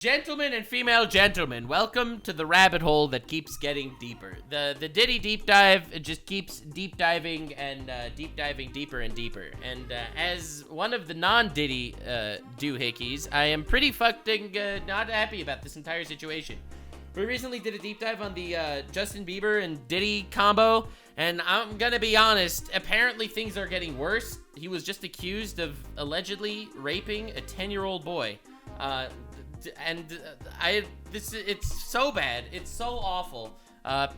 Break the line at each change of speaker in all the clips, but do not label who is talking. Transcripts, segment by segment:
Gentlemen and female gentlemen, welcome to the rabbit hole that keeps getting deeper. The Diddy deep dive just keeps deep diving and deep diving deeper and deeper. And as one of the non-Diddy doohickeys, I am pretty fucking not happy about this entire situation. We recently did a deep dive on the Justin Bieber and Diddy combo, and I'm gonna be honest, apparently things are getting worse. He was just accused of allegedly raping a 10-year-old boy. It's so bad. It's so awful.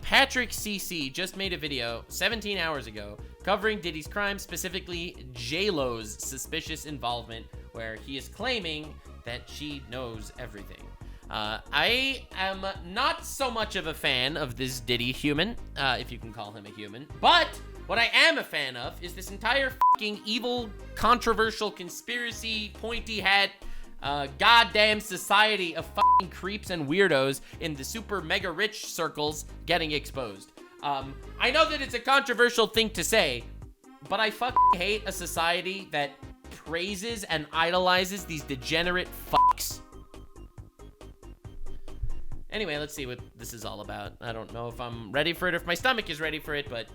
Patrick CC just made a video 17 hours ago covering Diddy's crime, specifically J-Lo's suspicious involvement, where he is claiming that she knows everything. I am not so much of a fan of this Diddy human, if you can call him a human, but what I am a fan of is this entire fucking evil, controversial, conspiracy, pointy hat, goddamn society of fucking creeps and weirdos in the super mega rich circles getting exposed. I know that it's a controversial thing to say, but I fucking hate a society that praises and idolizes these degenerate fucks. Anyway, let's see what this is all about. I don't know if I'm ready for it or if my stomach is ready for it, but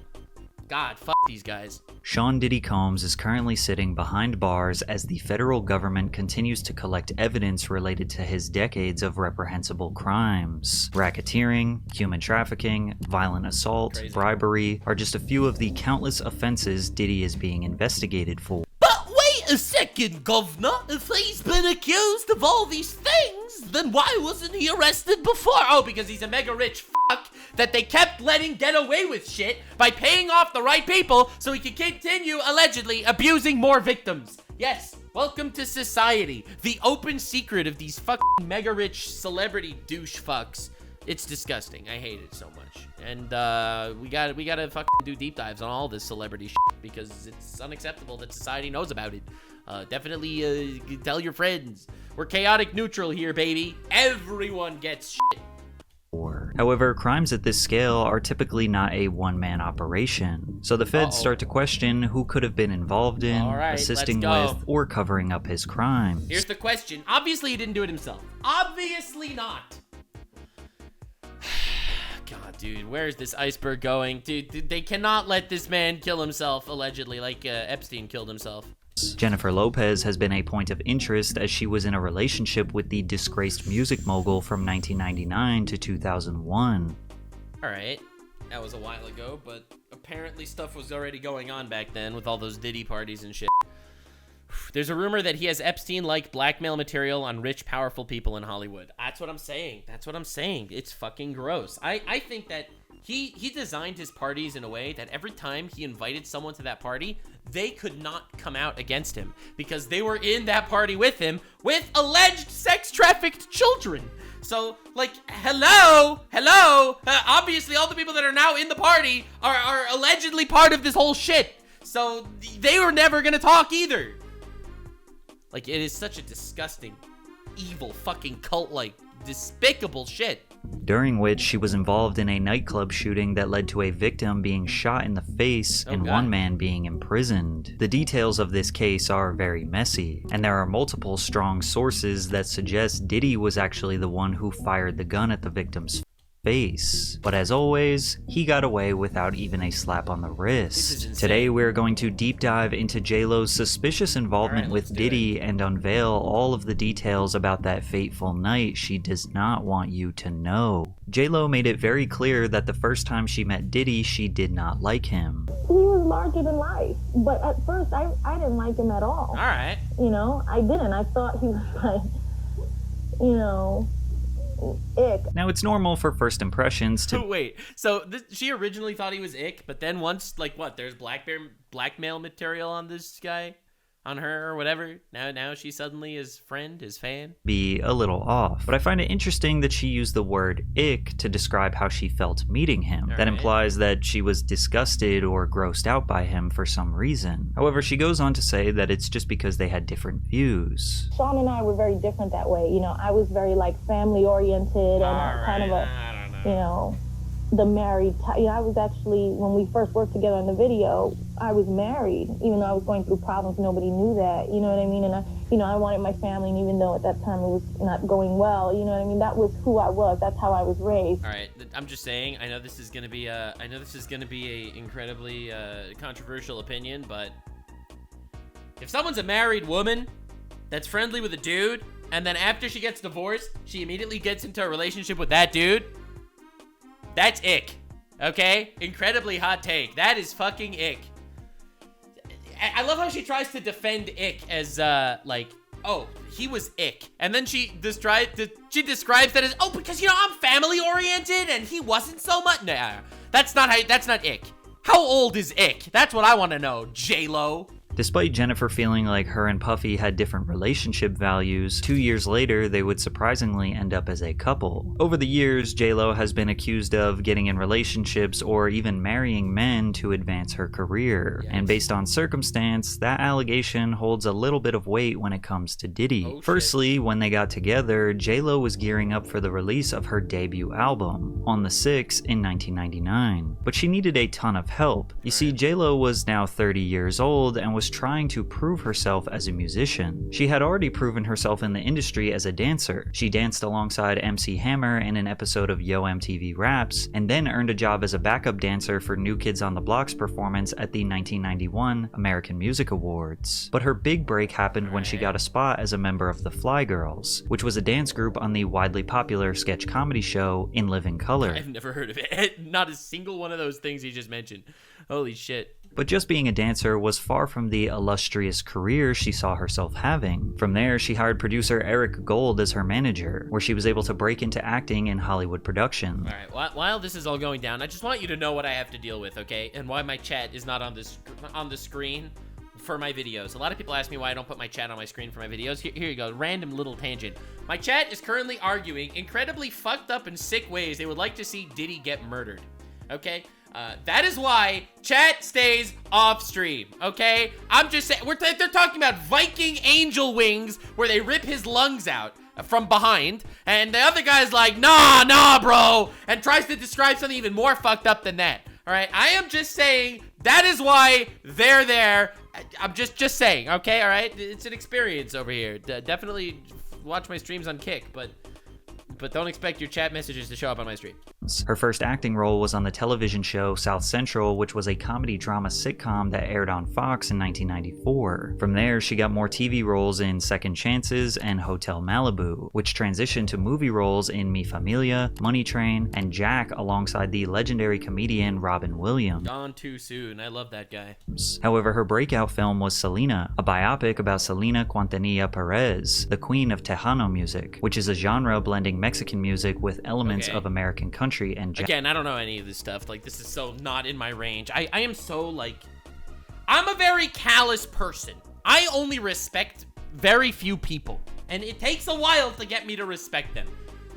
God, fuck these guys.
Sean Diddy Combs is currently sitting behind bars as the federal government continues to collect evidence related to his decades of reprehensible crimes. Racketeering, human trafficking, violent assault, bribery are just a few of the countless offenses Diddy is being investigated for.
But wait a second, governor. If he's been accused of all these things, then why wasn't he arrested before? Oh, because he's a mega rich fuck that they kept letting get away with shit by paying off the right people so he could continue allegedly abusing more victims. Yes, welcome to society. The open secret of these fucking mega rich celebrity douche fucks. It's disgusting. I hate it so much. And we gotta fucking do deep dives on all this celebrity shit because it's unacceptable that society knows about it. Definitely tell your friends. We're chaotic neutral here, baby. Everyone gets shit.
However, crimes at this scale are typically not a one-man operation, so the feds start to question who could have been involved in, assisting with, or covering up his crimes.
Here's the question. Obviously, he didn't do it himself. Obviously not. God, dude, where's this iceberg going? Dude, they cannot let this man kill himself, allegedly, like Epstein killed himself.
Jennifer Lopez has been a point of interest as she was in a relationship with the disgraced music mogul from 1999 to 2001.
Alright, that was a while ago, but apparently stuff was already going on back then with all those Diddy parties and shit. There's a rumor that he has Epstein-like blackmail material on rich, powerful people in Hollywood. That's what I'm saying. That's what I'm saying. It's fucking gross. I think that he designed his parties in a way that every time he invited someone to that party, they could not come out against him because they were in that party with him with alleged sex-trafficked children. So, like, hello, obviously all the people that are now in the party are allegedly part of this whole shit. So they were never gonna talk either. Like, it is such a disgusting, evil, fucking cult-like, despicable shit.
During which she was involved in a nightclub shooting that led to a victim being shot in the face and one man being imprisoned. The details of this case are very messy, and there are multiple strong sources that suggest Diddy was actually the one who fired the gun at the victim's face. But as always, he got away without even a slap on the wrist. Today we're going to deep dive into J-Lo's suspicious involvement with Diddy and unveil all of the details about that fateful night she does not want you to know. J-Lo made it very clear that the first time she met Diddy, she did not like him.
He was larger than life, but at first I didn't like him at all.
Alright.
You know, I didn't. I thought he was like, you know, ick.
Now, it's normal for first impressions to...
Wait, so she originally thought he was ick, but then once, like, what, there's blackmail material on this guy? On her or whatever? Now she suddenly is friend, is fan?
Be a little off. But I find it interesting that she used the word ick to describe how she felt meeting him. That implies that she was disgusted or grossed out by him for some reason. However, she goes on to say that it's just because they had different views.
Sean and I were very different that way. You know, I was very, like, family-oriented and kind of a, you know, the married type. You know, I was actually, when we first worked together on the video, I was married, even though I was going through problems. Nobody knew that, you know what I mean? And I wanted my family, and even though at that time it was not going well, you know what I mean? That was who I was. That's how I was raised.
All right, I'm just saying. I know this is gonna be a incredibly controversial opinion, but if someone's a married woman that's friendly with a dude, and then after she gets divorced, she immediately gets into a relationship with that dude, that's ick. Okay? Incredibly hot take. That is fucking ick. I love how she tries to defend ick as, like, oh, he was ick. And then she describes that as, oh, because, I'm family-oriented and he wasn't so much. Nah, that's not ick. How old is ick? That's what I want to know, J-Lo.
Despite Jennifer feeling like her and Puffy had different relationship values, 2 years later they would surprisingly end up as a couple. Over the years, J-Lo has been accused of getting in relationships or even marrying men to advance her career. Yes. And based on circumstance, that allegation holds a little bit of weight when it comes to Diddy. Oh, firstly, when they got together, J-Lo was gearing up for the release of her debut album, On the 6 in 1999. But she needed a ton of help. You see, J-Lo was now 30 years old and was trying to prove herself as a musician. She had already proven herself in the industry as a dancer. She danced alongside MC Hammer in an episode of Yo MTV Raps, and then earned a job as a backup dancer for New Kids on the Block's performance at the 1991 American Music Awards. But her big break happened when she got a spot as a member of the Fly Girls, which was a dance group on the widely popular sketch comedy show In Living Color.
I've never heard of it. Not a single one of those things you just mentioned. Holy shit.
But just being a dancer was far from the illustrious career she saw herself having. From there, she hired producer Eric Gold as her manager, where she was able to break into acting in Hollywood production.
Alright, while this is all going down, I just want you to know what I have to deal with, okay? And why my chat is not on the screen for my videos. A lot of people ask me why I don't put my chat on my screen for my videos. Here you go, random little tangent. My chat is currently arguing incredibly fucked up and sick ways they would like to see Diddy get murdered, okay? That is why chat stays off stream, okay? I'm just saying, they're talking about Viking angel wings where they rip his lungs out from behind, and the other guy's like, nah, bro, and tries to describe something even more fucked up than that, all right? I am just saying that is why they're there. I'm just saying, okay, all right? It's an experience over here. Definitely watch my streams on Kick, but don't expect your chat messages to show up on my stream.
Her first acting role was on the television show South Central, which was a comedy drama sitcom that aired on Fox in 1994. From there, she got more TV roles in Second Chances and Hotel Malibu, which transitioned to movie roles in Mi Familia, Money Train, and Jack alongside the legendary comedian Robin Williams.
Gone too soon. I love that guy.
However, her breakout film was Selena, a biopic about Selena Quintanilla Perez, the queen of Tejano music, which is a genre blending Mexican music with elements of American country and jazz.
Again, I don't know any of this stuff. Like, this is so not in my range. I am so, like, I'm a very callous person. I only respect very few people, and it takes a while to get me to respect them.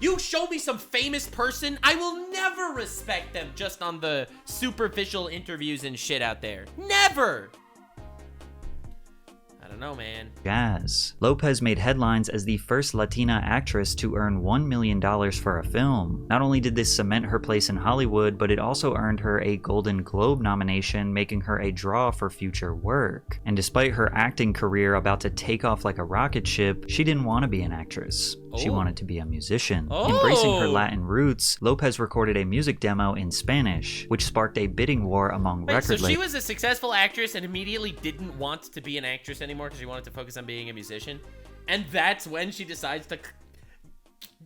You show me some famous person, I will never respect them just on the superficial interviews and shit out there. Never! I don't know, man.
Jazz. Lopez made headlines as the first Latina actress to earn $1 million for a film. Not only did this cement her place in Hollywood, but it also earned her a Golden Globe nomination, making her a draw for future work. And despite her acting career about to take off like a rocket ship, she didn't want to be an actress. She wanted to be a musician. Embracing her Latin roots, Lopez recorded a music demo in Spanish, which sparked a bidding war among record labels.
So she was a successful actress and immediately didn't want to be an actress anymore because she wanted to focus on being a musician? And that's when she decides to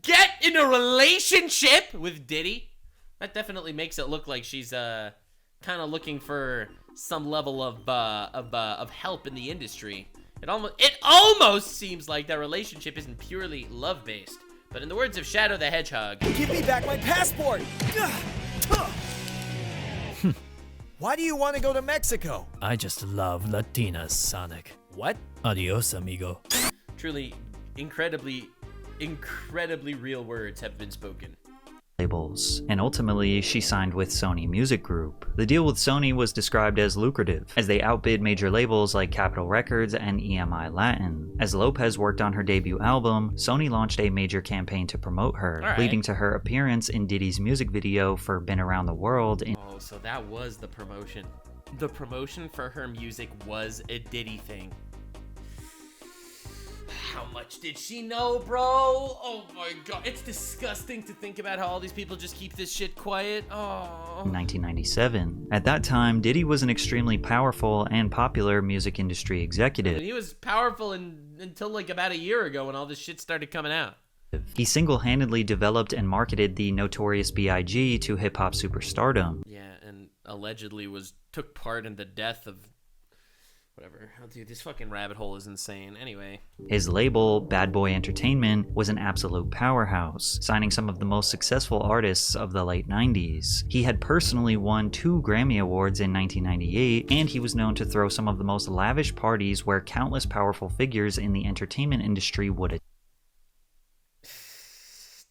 get in a relationship with Diddy? That definitely makes it look like she's kind of looking for some level of help in the industry. It almost seems like their relationship isn't purely love-based. But in the words of Shadow the Hedgehog,
give me back my passport! Why do you want to go to Mexico?
I just love Latinas, Sonic.
What?
Adios, amigo.
Truly, incredibly real words have been spoken.
Labels, and ultimately she signed with Sony Music Group. The deal with Sony was described as lucrative, as they outbid major labels like Capitol Records and EMI Latin. As Lopez worked on her debut album, Sony launched a major campaign to promote her, leading to her appearance in Diddy's music video for Been Around the World in
so that was the promotion. the promotion for her music was a Diddy thing. How much did she know, bro? Oh my god, it's disgusting to think about how all these people just keep this shit quiet. Oh.
1997. At that time, Diddy was an extremely powerful and popular music industry executive.
He was powerful until like about a year ago when all this shit started coming out.
He single-handedly developed and marketed the Notorious B.I.G. to hip-hop superstardom.
Yeah, and allegedly took part in the death of whatever. Oh, dude, this fucking rabbit hole is insane. Anyway.
His label, Bad Boy Entertainment, was an absolute powerhouse, signing some of the most successful artists of the late 90s. He had personally won 2 Grammy Awards in 1998, and he was known to throw some of the most lavish parties where countless powerful figures in the entertainment industry would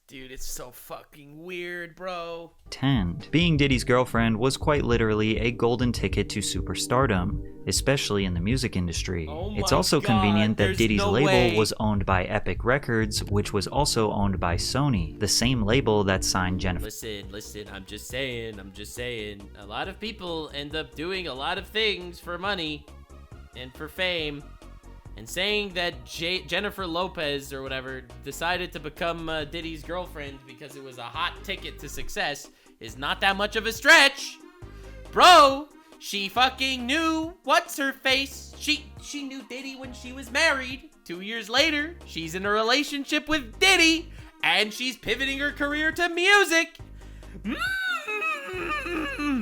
Dude, it's so fucking weird, bro.
attend. Being Diddy's girlfriend was quite literally a golden ticket to superstardom, especially in the music industry. It's also convenient that Diddy's label was owned by Epic Records, which was also owned by Sony, the same label that signed Jennifer.
Listen, I'm just saying. A lot of people end up doing a lot of things for money and for fame. And saying that Jennifer Lopez or whatever decided to become Diddy's girlfriend because it was a hot ticket to success is not that much of a stretch. Bro, she fucking knew what's her face. She knew Diddy when she was married. 2 years later, she's in a relationship with Diddy and she's pivoting her career to music.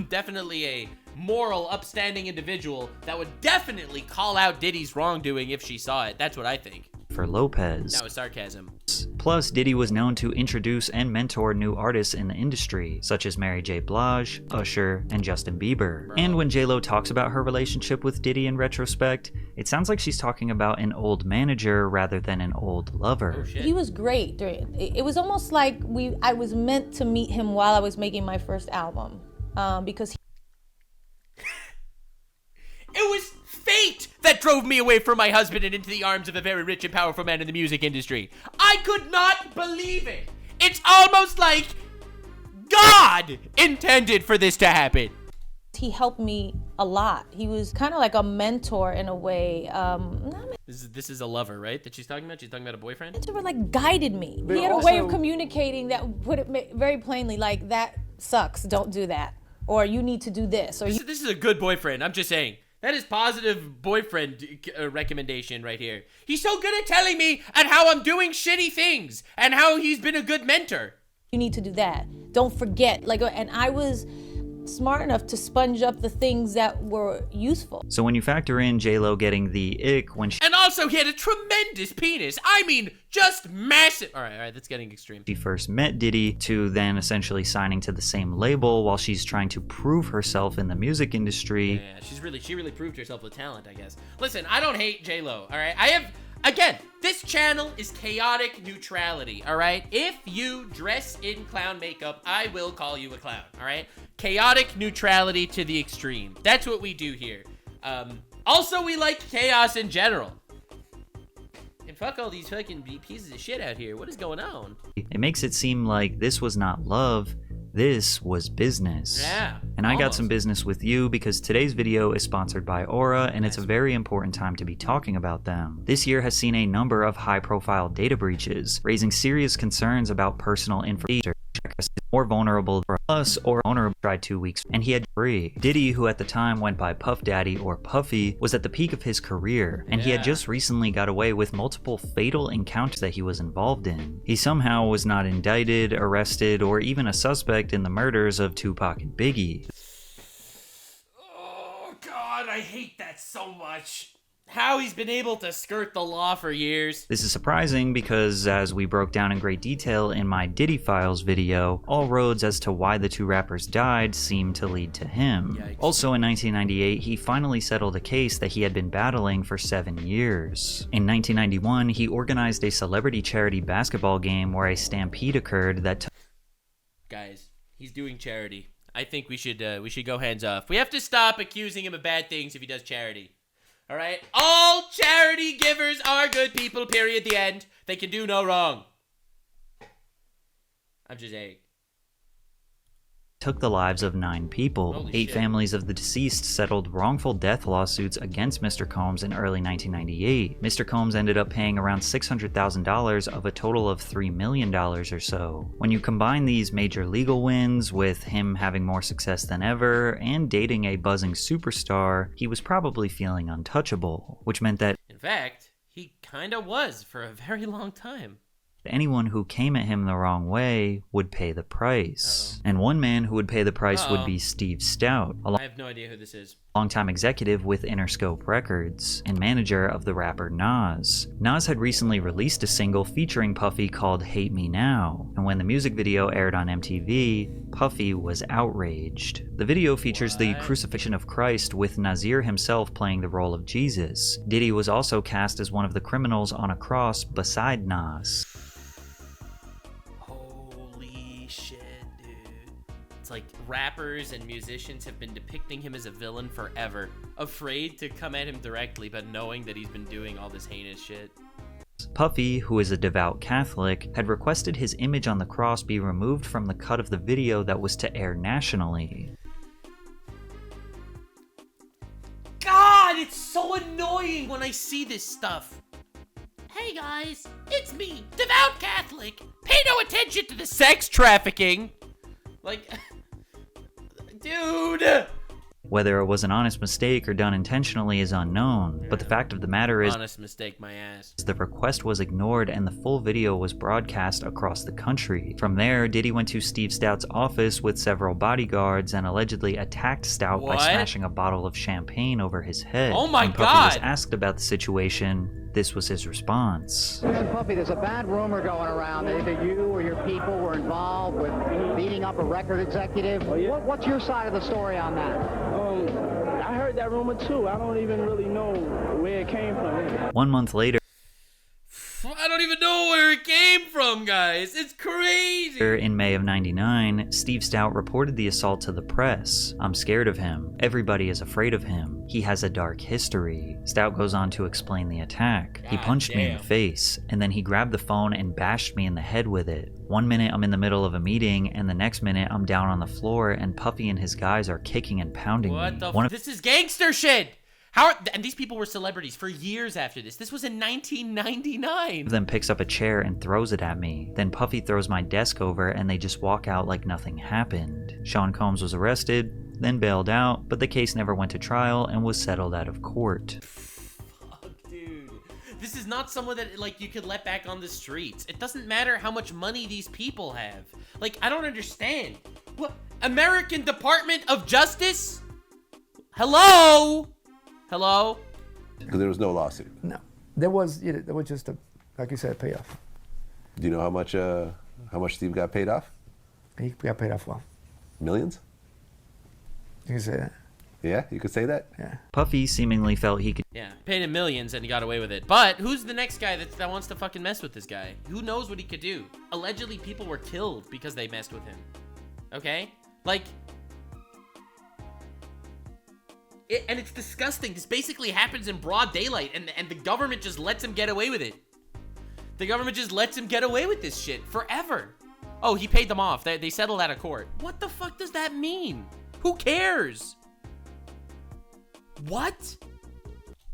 Definitely a moral, upstanding individual that would definitely call out Diddy's wrongdoing if she saw it. That's what I think.
For Lopez.
That was sarcasm.
Plus, Diddy was known to introduce and mentor new artists in the industry, such as Mary J. Blige, Usher, and Justin Bieber. Bro. And when J-Lo talks about her relationship with Diddy in retrospect, it sounds like she's talking about an old manager rather than an old lover.
Oh, shit.
He was great. It was almost like I was meant to meet him while I was making my first album, because
it was fate that drove me away from my husband and into the arms of a very rich and powerful man in the music industry. I could not believe it. It's almost like God intended for this to happen.
he helped me a lot. He was kind of like a mentor in a way.
This is a lover, right? That she's talking about? She's talking about a boyfriend?
Mentor like guided me.
But
he had
also,
a way of communicating that put it very plainly, like, that sucks, don't do that. Or you need to do this. Or
This is a good boyfriend, I'm just saying. That is positive boyfriend recommendation right here. He's so good at telling me and how I'm doing shitty things and how he's been a good mentor.
you need to do that. Don't forget. Like, and I was smart enough to sponge up the things that were useful.
So when you factor in J-Lo getting the ick when
And also, he had a tremendous penis. I mean, just massive. All right, that's getting extreme.
she first met Diddy, to then essentially signing to the same label while she's trying to prove herself in the music industry.
Yeah, she really proved herself with talent, I guess. Listen, I don't hate J-Lo, all right? Again, this channel is chaotic neutrality, all right? If you dress in clown makeup, I will call you a clown, all right? Chaotic neutrality to the extreme. That's what we do here. Also, we like chaos in general. And fuck all these fucking pieces of shit out here. What is going on?
It makes it seem like this was not love, this was business.
Yeah,
And I got
almost.
some business with you because today's video is sponsored by Aura, and it's a very important time to be talking about them. This year has seen a number of high-profile data breaches, raising serious concerns about personal information. More vulnerable for us, or owner tried 2 weeks and he had free. Diddy, who at the time went by Puff Daddy or Puffy, was at the peak of his career, and he had just recently got away with multiple fatal encounters that he was involved in. He somehow was not indicted, arrested, or even a suspect in the murders of Tupac and Biggie.
Oh, God, I hate that so much. How he's been able to skirt the law for years.
This is surprising because, as we broke down in great detail in my Diddy Files video, all roads as to why the two rappers died seem to lead to him.
Yikes.
Also in 1998, he finally settled a case that he had been battling for 7 years. In 1991, he organized a celebrity charity basketball game where a stampede occurred that
Guys, he's doing charity. I think we should go hands off. We have to stop accusing him of bad things if he does charity. All right? All charity givers are good people, period, the end. They can do no wrong. I'm just saying.
took the lives of 9 people.
Holy
8
shit.
families of the deceased settled wrongful death lawsuits against Mr. Combs in early 1998. Mr. Combs ended up paying around $600,000 of a total of $3 million or so. When you combine these major legal wins with him having more success than ever and dating a buzzing superstar, he was probably feeling untouchable, which meant that
In fact, he kinda was for a very long time.
anyone who came at him the wrong way would pay the price. And one man who would pay the price would be Steve Stoute, a
I have no idea who this is.
longtime executive with Interscope Records and manager of the rapper Nas. Nas had recently released a single featuring Puffy called Hate Me Now, and when the music video aired on MTV, Puffy was outraged. The video features the crucifixion of Christ with Nasir himself playing the role of Jesus. Diddy was also cast as one of the criminals on a cross beside Nas.
Holy shit, dude. It's like rappers and musicians have been depicting him as a villain forever, afraid to come at him directly, but knowing that he's been doing all this heinous shit.
Puffy, who is a devout Catholic, had requested his image on the cross be removed from the cut of the video that was to air nationally.
God, it's so annoying when I see this stuff. Hey guys, it's me, devout Catholic. Pay no attention to the sex trafficking. Like, dude.
Whether it was an honest mistake or done intentionally is unknown, but the fact of the matter is
Honest mistake, my ass.
the request was ignored and the full video was broadcast across the country. From there, Diddy went to Steve Stoute's office with several bodyguards and allegedly attacked Stoute by
What?
smashing a bottle of champagne over his head.
Oh my
when Puffy was
God.
asked about the situation, this was his response.
Listen, Puffy, there's a bad rumor going around that either you or your people were involved with beating up a record executive. What's your side of the story on that?
I heard that rumor too. I don't even really know where it came from.
1 month later,
I don't even know where it came from, guys. It's crazy.
in May of '99, Steve Stoute reported the assault to the press. "I'm scared of him. Everybody is afraid of him. He has a dark history." Stoute goes on to explain the attack. "He
God
punched me in
damn.
the face, and then he grabbed the phone and bashed me in the head with it. One minute I'm in the middle of a meeting, and the next minute I'm down on the floor, and Puffy and his guys are kicking and pounding
What
me."
the
One of
This is gangster shit. And these people were celebrities for years after this. This was in 1999.
them picks up a chair and throws it at me. Then Puffy throws my desk over, and they just walk out like nothing happened. Sean Combs was arrested, then bailed out, but the case never went to trial and was settled out of court.
Fuck, dude. This is not someone that, like, you could let back on the streets. It doesn't matter how much money these people have. Like, I don't understand. What? American Department of Justice? Hello? Hello?
Because there was no lawsuit.
No, there was just a, like you said, payoff.
Do you know how much Steve got paid off?
He got paid off well.
Millions?
You can say that.
Yeah, you could say that?
Yeah.
Puffy seemingly felt he could
Yeah, paid him millions and he got away with it. But who's the next guy that wants to fucking mess with this guy? Who knows what he could do? Allegedly, people were killed because they messed with him. Okay? Like... and it's disgusting. This basically happens in broad daylight, and the government just lets him get away with it. The government just lets him get away with this shit forever. Oh, he paid them off. They settled out of court. What the fuck does that mean? Who cares? What?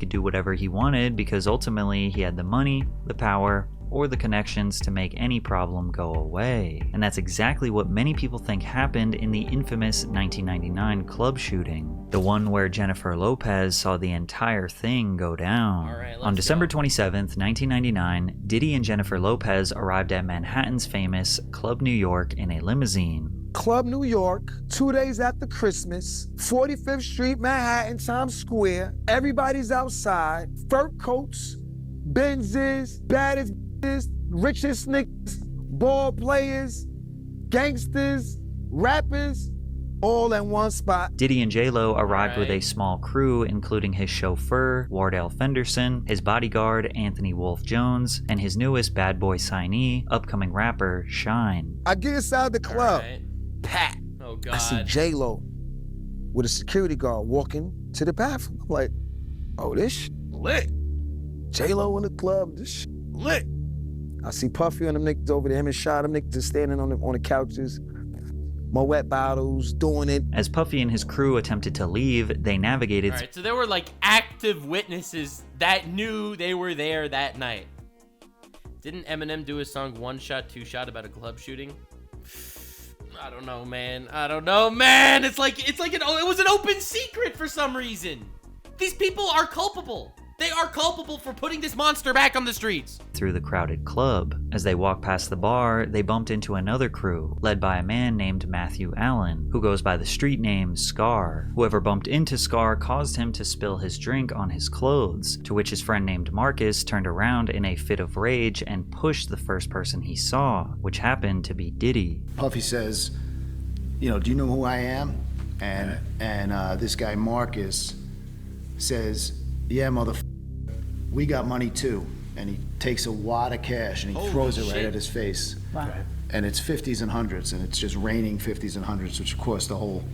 do whatever he wanted because ultimately he had the money, the power, or the connections to make any problem go away. And that's exactly what many people think happened in the infamous 1999 club shooting, the one where Jennifer Lopez saw the entire thing go down. On December 27th, 1999, Diddy and Jennifer Lopez arrived at Manhattan's famous Club New York in a limousine.
Club New York, 2 days after Christmas, 45th Street, Manhattan, Times Square. Everybody's outside, fur coats, Benzes, baddest bitches, richest niggas, ball players, gangsters, rappers, all in one spot.
Diddy and J-Lo arrived with a small crew, including his chauffeur, Wardell Fenderson, his bodyguard, Anthony Wolf Jones, and his newest bad boy signee, upcoming rapper, Shyne.
I get inside the club, pat.
Oh, God.
I see J-Lo with a security guard walking to the bathroom. I'm like, oh, this shit lit. J-Lo in the club, this shit lit. I see Puffy and them niggas over there, him and Shyne, them niggas just standing on the couches. Moet bottles, doing it.
As Puffy and his crew attempted to leave, they navigated.
All right, so there were like active witnesses that knew they were there that night. Didn't Eminem do a song One Shot, Two Shot about a club shooting? I don't know, man. It's like it was an open secret for some reason. These people are culpable. They are culpable for putting this monster back on the streets.
Through the crowded club. As they walked past the bar, they bumped into another crew, led by a man named Matthew Allen, who goes by the street name Scar. Whoever bumped into Scar caused him to spill his drink on his clothes, to which his friend named Marcus turned around in a fit of rage and pushed the first person he saw, which happened to be Diddy.
Puffy says, you know, do you know who I am? And this guy Marcus says, yeah, motherfucker, we got money too. And he takes a wad of cash and he throws it right at his face.
Wow.
And it's 50s and 100s, and it's just raining 50s and 100s, which of course the whole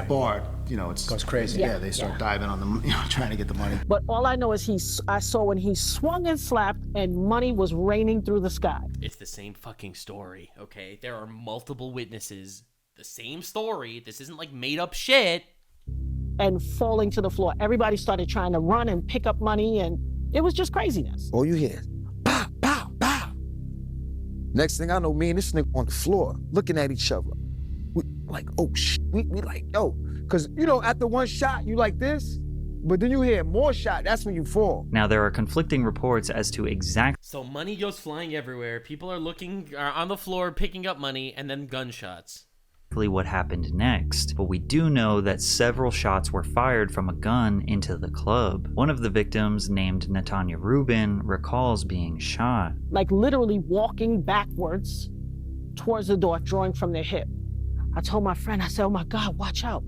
bar, you know, it goes crazy. Yeah, they start diving on them, you know, trying to get the money.
But all I know is I saw when he swung and slapped and money was raining through the sky.
It's the same fucking story, okay? There are multiple witnesses. The same story. This isn't like made up shit.
And falling to the floor. Everybody started trying to run and pick up money, and it was just craziness.
All you hear is pow, pow, pow. Next thing I know, me and this nigga on the floor looking at each other. We like, oh shit. We like, yo. Because, you know, after one shot, you like this, but then you hear more shot. That's when you fall.
Now, there are conflicting reports as to
So money goes flying everywhere. People are on the floor picking up money, and then gunshots.
what happened next, but we do know that several shots were fired from a gun into the club. One of the victims, named Natanya Rubin, recalls being shot.
Like literally walking backwards towards the door, drawing from their hip. I told my friend, I said, oh my God, watch out.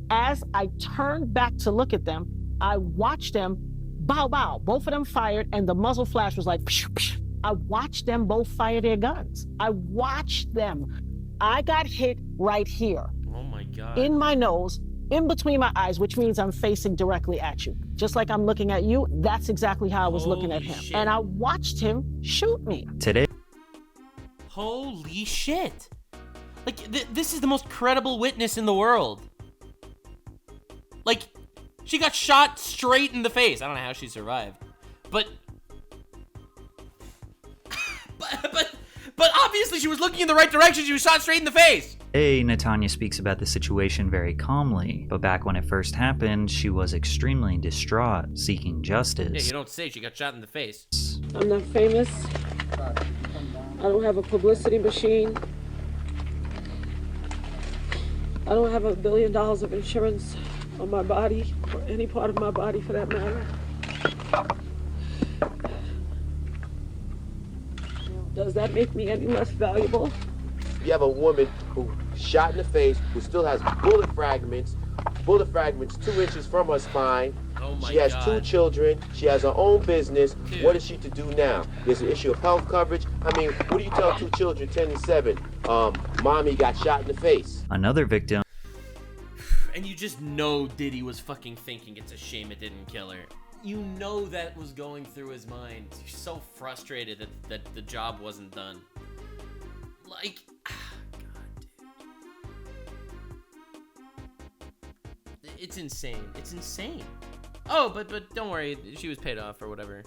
As I turned back to look at them, I watched them, bow, bow. Both of them fired, and the muzzle flash was like, psh, psh. I watched them both fire their guns. I watched them. I got hit right here.
Oh my God.
In my nose, in between my eyes, which means I'm facing directly at you. Just like I'm looking at you, that's exactly how I was looking at him.
Shit.
And I watched him shoot me.
Today.
Holy shit. Like, this is the most credible witness in the world. Like, she got shot straight in the face. I don't know how she survived. But obviously she was looking in the right direction. She was shot straight in the face.
Natanya speaks about the situation very calmly, but back when it first happened, she was extremely distraught, seeking justice.
Yeah, you don't say she got shot in the face.
I'm not famous. I don't have a publicity machine. I don't have $1 billion of insurance on my body, or any part of my body for that matter. Does that make me any less valuable?
You have a woman who shot in the face, who still has bullet fragments 2 inches from her spine.
Oh my
she has
God.
2 children. She has her own business.
Dude.
What is she to do now? There's an issue of health coverage. I mean, what do you tell 2 children, 10 and 7? Mommy got shot in the face.
Another victim.
And you just know Diddy was fucking thinking it's a shame it didn't kill her. You know that was going through his mind. You're so frustrated that the job wasn't done. Like, God, dude. It's insane. It's insane. Oh, but don't worry. She was paid off or whatever.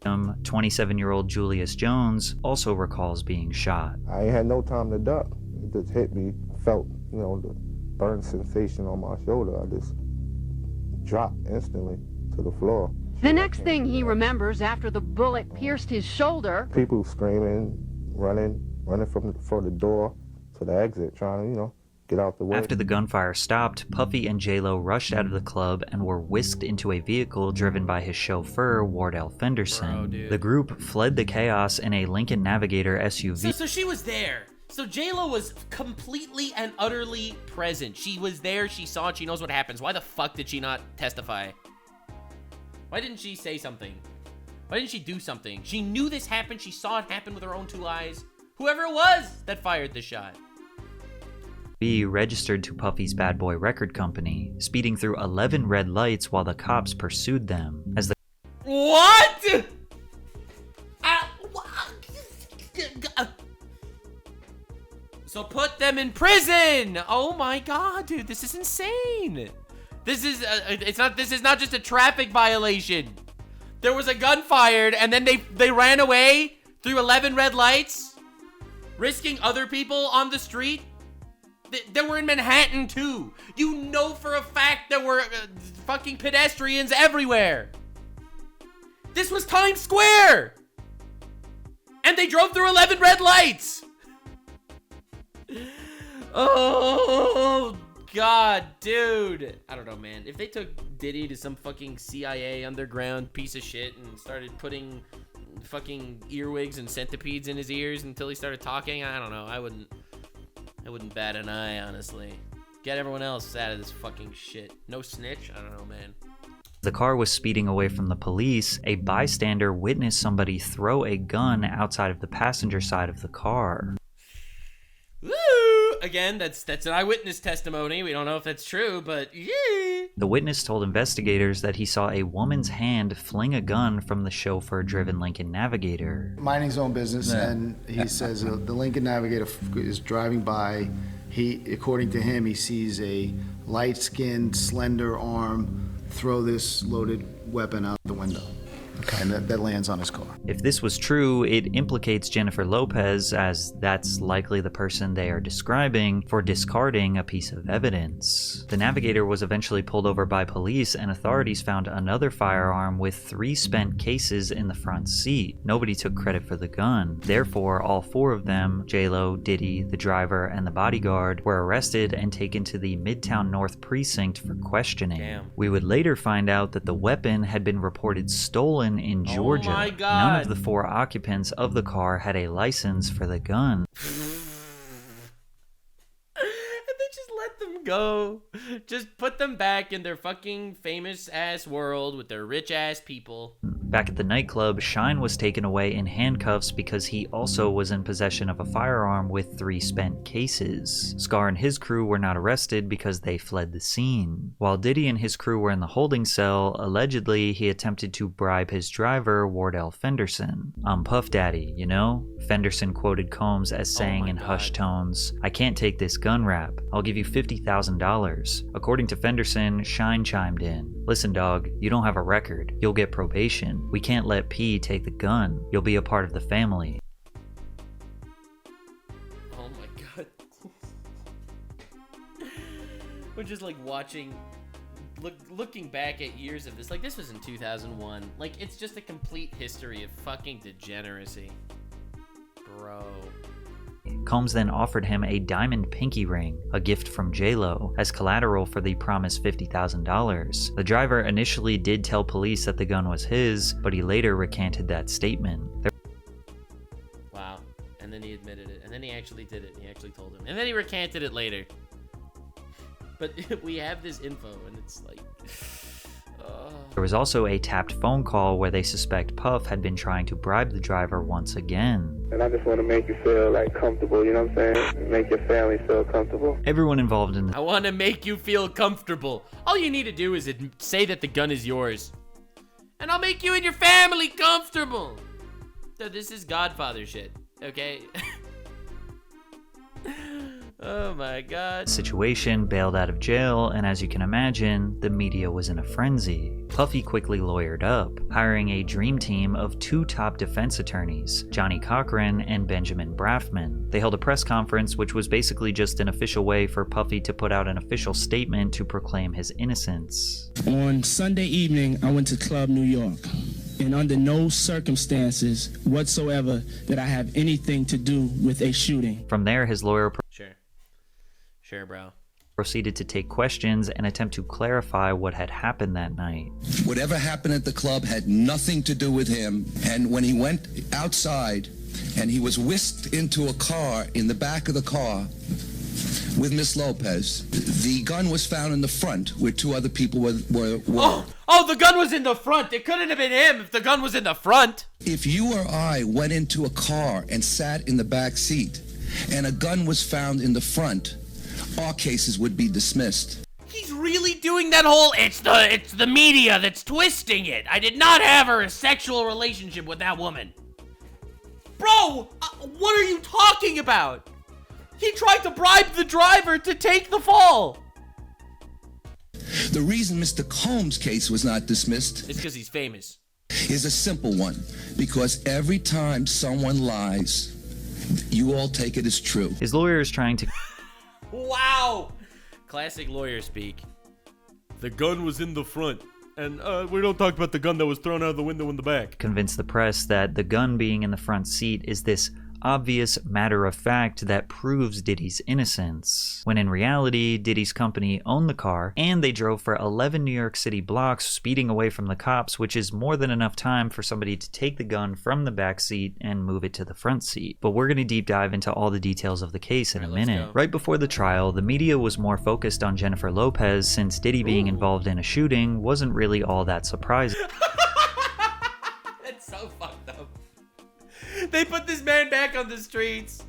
27-year-old Julius Jones also recalls being shot.
I ain't had no time to duck. It just hit me. Felt, you know, the burn sensation on my shoulder. I just dropped instantly to the floor.
The next thing he remembers after the bullet pierced his shoulder.
People screaming, running for the door to the exit, trying to, you know, get out the way.
After the gunfire stopped, Puffy and J-Lo rushed out of the club and were whisked into a vehicle driven by his chauffeur, Wardell Fenderson.
Bro,
the group fled the chaos in a Lincoln Navigator SUV.
So she was there. So J-Lo was completely and utterly present. She was there, she saw it, she knows what happens. Why the fuck did she not testify? Why didn't she say something? Why didn't she do something? She knew this happened, she saw it happen with her own 2 eyes. Whoever it was that fired the shot.
B registered to Puffy's Bad Boy record company, speeding through 11 red lights while the cops pursued them. As the
What? So put them in prison. Oh my God, dude, this is insane. This is not just a traffic violation. There was a gun fired and then they ran away through 11 red lights, risking other people on the street. They were in Manhattan too. You know for a fact there were fucking pedestrians everywhere. This was Times Square. And they drove through 11 red lights. Oh, God, dude. I don't know, man. If they took Diddy to some fucking CIA underground piece of shit and started putting fucking earwigs and centipedes in his ears until he started talking, I don't know. I wouldn't bat an eye, honestly. Get everyone else out of this fucking shit. No snitch? I don't know, man.
The car was speeding away from the police. A bystander witnessed somebody throw a gun outside of the passenger side of the car.
Woo! Again, that's an eyewitness testimony. We don't know if that's true, but yeah.
The witness told investigators that he saw a woman's hand fling a gun from the chauffeur-driven Lincoln Navigator.
Minding his own business, and he says the Lincoln Navigator is driving by. According to him, he sees a light-skinned, slender arm throw this loaded weapon out the window. Okay. And that lands on his car.
If this was true, it implicates Jennifer Lopez, as that's likely the person they are describing, for discarding a piece of evidence. The Navigator was eventually pulled over by police, and authorities found another firearm with 3 spent cases in the front seat. Nobody took credit for the gun. Therefore, all 4 of them, J-Lo, Diddy, the driver, and the bodyguard, were arrested and taken to the Midtown North precinct for questioning.
Damn.
We would later find out that the weapon had been reported stolen in Georgia.
Oh my God.
None of the 4 occupants of the car had a license for the gun.
And they just let them go. Just put them back in their fucking famous ass world with their rich ass people.
Back at the nightclub, Shyne was taken away in handcuffs because he also was in possession of a firearm with 3 spent cases. Scar and his crew were not arrested because they fled the scene. While Diddy and his crew were in the holding cell, allegedly he attempted to bribe his driver, Wardell Fenderson. I'm Puff Daddy, you know? Fenderson quoted Combs as saying in hushed tones, "I can't take this gun rap. I'll give you $50,000. According to Fenderson, Shyne chimed in, "Listen, dog, you don't have a record. You'll get probation. We can't let P take the gun. You'll be a part of the family."
Oh my God. We're just like watching, looking back at years of this. Like, this was in 2001. Like, it's just a complete history of fucking degeneracy. Bro.
Combs then offered him a diamond pinky ring, a gift from J-Lo, as collateral for the promised $50,000. The driver initially did tell police that the gun was his, but he later recanted that statement.
Wow. And then he admitted it. And then he actually did it. And he actually told him. And then he recanted it later. But we have this info, and it's like...
There was also a tapped phone call where they suspect Puff had been trying to bribe the driver once again.
And I just want to make you feel like comfortable, you know what I'm saying? Make your family feel comfortable.
Everyone involved in the...
I want to make you feel comfortable. All you need to do is say that the gun is yours. And I'll make you and your family comfortable. So this is Godfather shit, okay? Oh my God.
Situation, bailed out of jail, and as you can imagine, the media was in a frenzy. Puffy quickly lawyered up, hiring a dream team of 2 top defense attorneys, Johnny Cochran and Benjamin Braffman. They held a press conference, which was basically just an official way for Puffy to put out an official statement to proclaim his innocence.
On Sunday evening, I went to Club New York. And under no circumstances whatsoever did I have anything to do with a shooting.
From there, his lawyer
Sure, bro.
proceeded to take questions and attempt to clarify what had happened that night.
Whatever happened at the club had nothing to do with him. And when he went outside and he was whisked into a car, in the back of the car with Miss Lopez, the gun was found in the front where 2 other people were.
Oh, the gun was in the front. It couldn't have been him if the gun was in the front.
If you or I went into a car and sat in the back seat and a gun was found in the front, our cases would be dismissed.
He's really doing that whole, it's the media that's twisting it. I did not have a sexual relationship with that woman. Bro, what are you talking about? He tried to bribe the driver to take the fall.
The reason Mr. Combs' case was not dismissed
It's because he's famous.
is a simple one. Because every time someone lies, you all take it as true.
His lawyer is trying to...
Wow! Classic lawyer speak. The gun was in the front. And we don't talk about the gun that was thrown out of the window in the back.
convince the press that the gun being in the front seat is this obvious matter of fact that proves Diddy's innocence, when in reality, Diddy's company owned the car, and they drove for 11 New York City blocks, speeding away from the cops, which is more than enough time for somebody to take the gun from the back seat and move it to the front seat. But we're going to deep dive into all the details of the case in a minute. Right before the trial, the media was more focused on Jennifer Lopez, since Diddy being involved in a shooting wasn't really all that surprising.
That's so fucked up. They put this man back on the streets.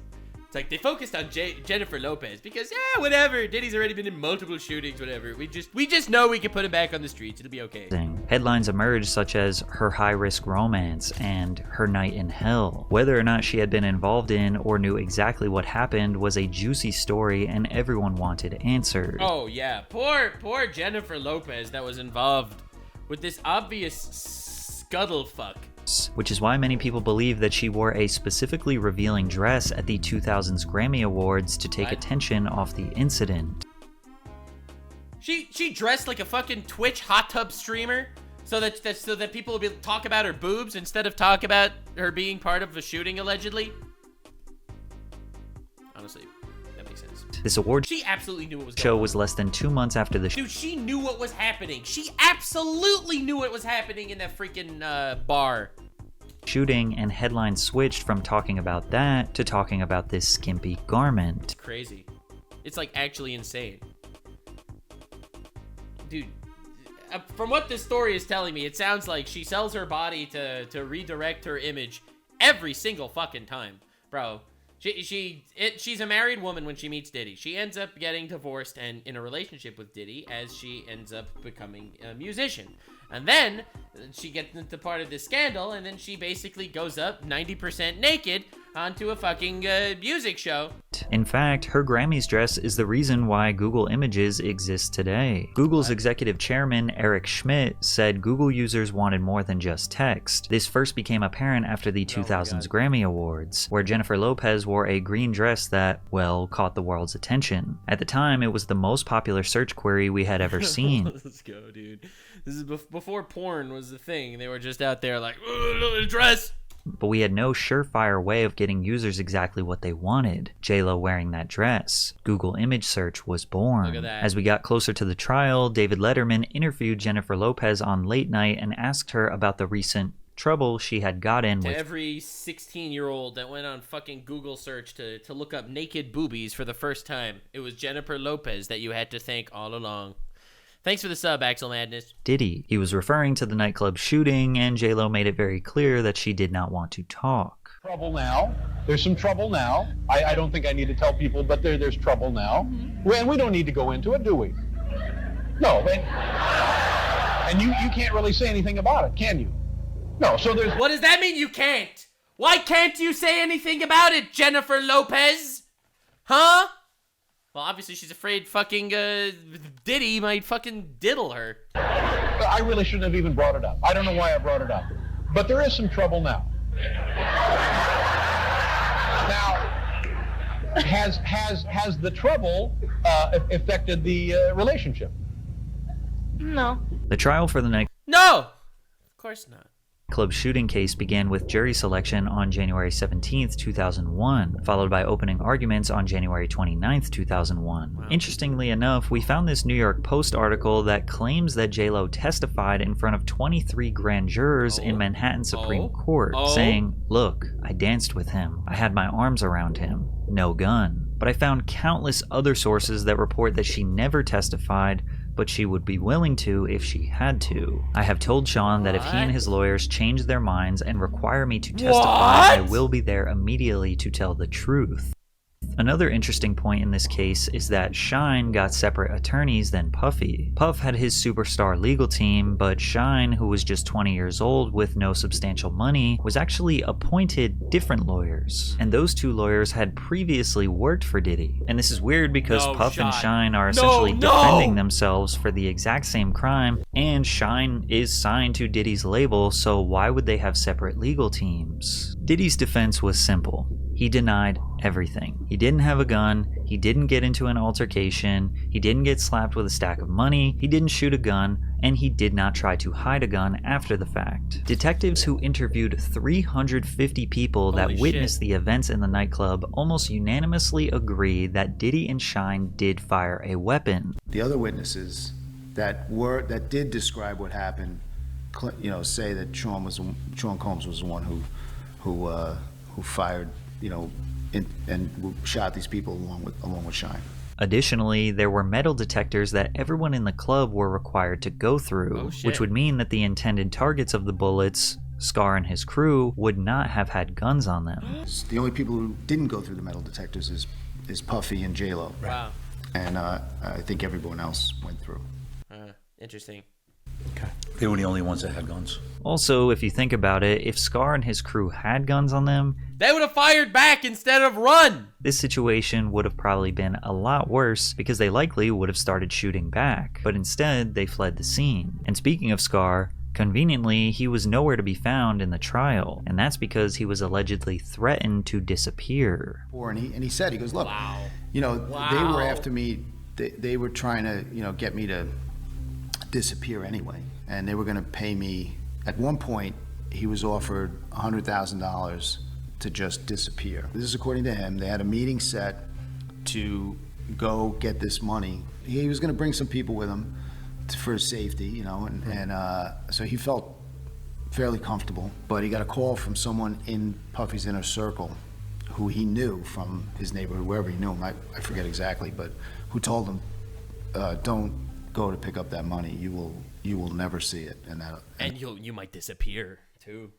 It's like they focused on Jennifer Lopez because, yeah, whatever. Diddy's already been in multiple shootings, whatever. We just know we can put him back on the streets. It'll be okay.
Headlines emerged such as her high-risk romance and her night in hell. Whether or not she had been involved in or knew exactly what happened was a juicy story, and everyone wanted answered.
Oh yeah, poor Jennifer Lopez that was involved with this obvious scuttlefuck.
Which is why many people believe that she wore a specifically revealing dress at the 2000s Grammy Awards to take attention off the incident.
She dressed like a fucking Twitch hot tub streamer so that people will talk about her boobs instead of talk about her being part of a shooting allegedly. Honestly, that makes sense.
This award
she absolutely knew what was going
show
on.
was less than 2 months after the
Dude, she knew what was happening. She absolutely knew what was happening in that freaking bar.
shooting, and headlines switched from talking about that to talking about this skimpy garment.
It's crazy. It's like actually insane. Dude, from what this story is telling me, it sounds like she sells her body to redirect her image every single fucking time. Bro, she's a married woman when she meets Diddy. She ends up getting divorced and in a relationship with Diddy as she ends up becoming a musician. And then she gets into part of this scandal, and then she basically goes up 90% naked onto a fucking music show.
In fact, her Grammys dress is the reason why Google Images exists today. Google's executive chairman, Eric Schmidt, said Google users wanted more than just text. This first became apparent after the 2000s Grammy Awards, where Jennifer Lopez wore a green dress that, well, caught the world's attention. At the time, it was the most popular search query we had ever seen.
Let's go, dude. This is before porn was the thing. They were just out there like, dress.
But we had no surefire way of getting users exactly what they wanted. J-Lo wearing that dress. Google image search was born.
Look at that.
As we got closer to the trial, David Letterman interviewed Jennifer Lopez on Late Night and asked her about the recent trouble she had got in
To
with
every 16-year-old that went on fucking Google search to look up naked boobies for the first time, it was Jennifer Lopez that you had to thank all along. Thanks for the sub, Axel Madness.
Diddy. He was referring to the nightclub shooting, and J-Lo made it very clear that she did not want to talk.
Trouble now. There's some trouble now. I don't think I need to tell people, but there's trouble now. And we don't need to go into it, do we? No. And you can't really say anything about it, can you? No, so there's...
What does that mean you can't? Why can't you say anything about it, Jennifer Lopez? Huh? Well, obviously she's afraid fucking Diddy might fucking diddle her.
I really shouldn't have even brought it up. I don't know why I brought it up. But there is some trouble now. Now, has the trouble affected the relationship?
No.
The trial for the nightclub
No! Of course not.
shooting case began with jury selection on January 17th, 2001, followed by opening arguments on January 29th, 2001. Wow. Interestingly enough, we found this New York Post article that claims that J-Lo testified in front of 23 grand jurors in Manhattan Supreme Court, saying, "Look, I danced with him. I had my arms around him. No gun." But I found countless other sources that report that she never testified, but she would be willing to if she had to. I have told Sean that if he and his lawyers change their minds and require me to testify, I will be there immediately to tell the truth. Another interesting point in this case is that Shyne got separate attorneys than Puffy. Puff had his superstar legal team, but Shyne, who was just 20 years old with no substantial money, was actually appointed different lawyers. And those two lawyers had previously worked for Diddy. And this is weird because Puff and Shyne are essentially defending themselves for the exact same crime, and Shyne is signed to Diddy's label, so why would they have separate legal teams? Diddy's defense was simple. He denied everything. He didn't have a gun, he didn't get into an altercation, he didn't get slapped with a stack of money, he didn't shoot a gun, and he did not try to hide a gun after the fact. Detectives who interviewed 350 people that witnessed the events in the nightclub almost unanimously agree that Diddy and Shyne did fire a weapon.
The other witnesses that did describe what happened, say that Sean Combs was the one who fired, and shot these people along with Shyne.
Additionally, there were metal detectors that everyone in the club were required to go through, which would mean that the intended targets of the bullets, Scar and his crew, would not have had guns on them.
The only people who didn't go through the metal detectors is Puffy and J-Lo.
Wow.
And I think everyone else went through.
Interesting.
Okay. They were the only ones that had guns.
Also, if you think about it, if Scar and his crew had guns on them,
they would have fired back instead of run!
This situation would have probably been a lot worse because they likely would have started shooting back, but instead they fled the scene. And speaking of Scar, conveniently, he was nowhere to be found in the trial, and that's because he was allegedly threatened to disappear.
And he said, he goes, look, they were after me, they were trying to, get me to disappear anyway, and they were going to pay me. At one point, he was offered $100,000 to just disappear. This is according to him. They had a meeting set to go get this money. He was going to bring some people with him for his safety, and so he felt fairly comfortable. But he got a call from someone in Puffy's inner circle who he knew from his neighborhood, wherever he knew him. I forget exactly, but who told him, don't go to pick up that money. You will never see it, and
you might disappear too.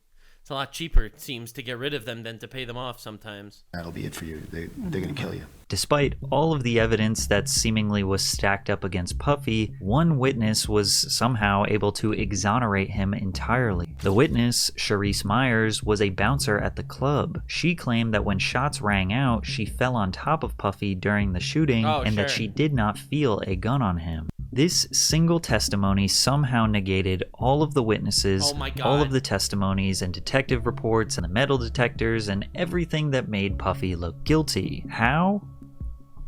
It's a lot cheaper, it seems, to get rid of them than to pay them off sometimes.
That'll be it for you. They're gonna kill you.
Despite all of the evidence that seemingly was stacked up against Puffy, one witness was somehow able to exonerate him entirely. The witness, Charisse Myers, was a bouncer at the club. She claimed that when shots rang out, she fell on top of Puffy during the shooting, that she did not feel a gun on him. This single testimony somehow negated all of the witnesses, all of the testimonies and detective reports and the metal detectors and everything that made Puffy look guilty. How?